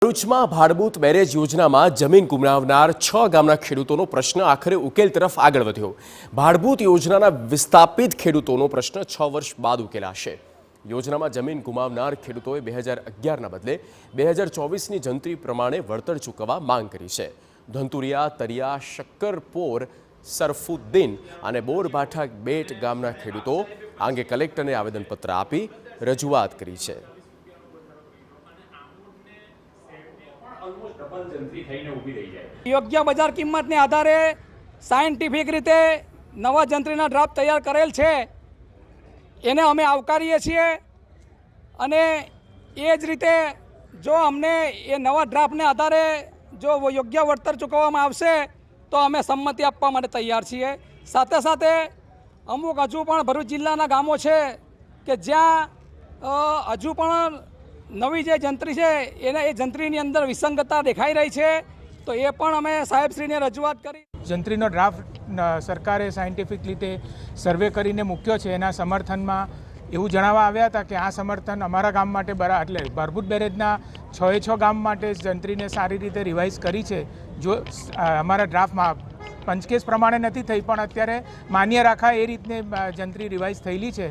ભરૂચમાં ભાડભૂત બેરેજ યોજનામાં જમીન ગુમાવનાર 6 ગામના ખેડૂતોનો પ્રશ્ન આખરે ઉકેલ તરફ આગળ વધ્યો। ભાડભૂત યોજનાના વિસ્થાપિત ખેડૂતોનો પ્રશ્ન 6 વર્ષ બાદ ઉકેલાશે। યોજનામાં જમીન ગુમાવનાર ખેડૂતોએ 2011ના બદલે 2024ની જંત્રી પ્રમાણે વળતર ચૂકવવા માંગ કરી છે। ધંતુરિયા, તરિયા, શક્કરપોર, સરફુદ્દીન અને બોરબાઠા બેટ ગામના ખેડૂતો આ અંગે કલેક્ટરને આવેદનપત્ર આપી રજૂઆત કરી છે। યોગ્ય બજાર કિંમતને આધારે સાયન્ટિફિક રીતે નવા જંત્રીના ડ્રાફ્ટ તૈયાર કરેલ છે, એને અમે આવકારીએ છીએ અને એ જ રીતે જો અમને એ નવા ડ્રાફ્ટને આધારે જો યોગ્ય વળતર ચૂકવવામાં આવશે તો અમે સંમતિ આપવા માટે તૈયાર છીએ। સાથે સાથે અમુક હજુ પણ ભરૂચ જિલ્લાના ગામો છે કે જ્યાં હજુ પણ નવી જે જંત્રી છે એને એ જંત્રીની અંદર વિસંગતતા દેખાઈ રહી છે, તો એ પણ અમે સાહેબશ્રીને રજૂઆત કરી। જંત્રીનો ડ્રાફ્ટ સરકારે સાયન્ટિફિક રીતે સર્વે કરીને મૂક્યો છે, એના સમર્થનમાં એવું જણાવવા આવ્યા હતા કે આ સમર્થન અમારા ગામ માટે એટલે ભાડભૂત બેરેજના 6 ગામ માટે જંત્રીને સારી રીતે રિવાઇઝ કરી છે। જો અમારા ડ્રાફ્ટમાં પંચકેસ પ્રમાણે નથી થઈ પણ અત્યારે માન્ય રાખાય એ રીતની જંત્રી રિવાઇઝ થયેલી છે।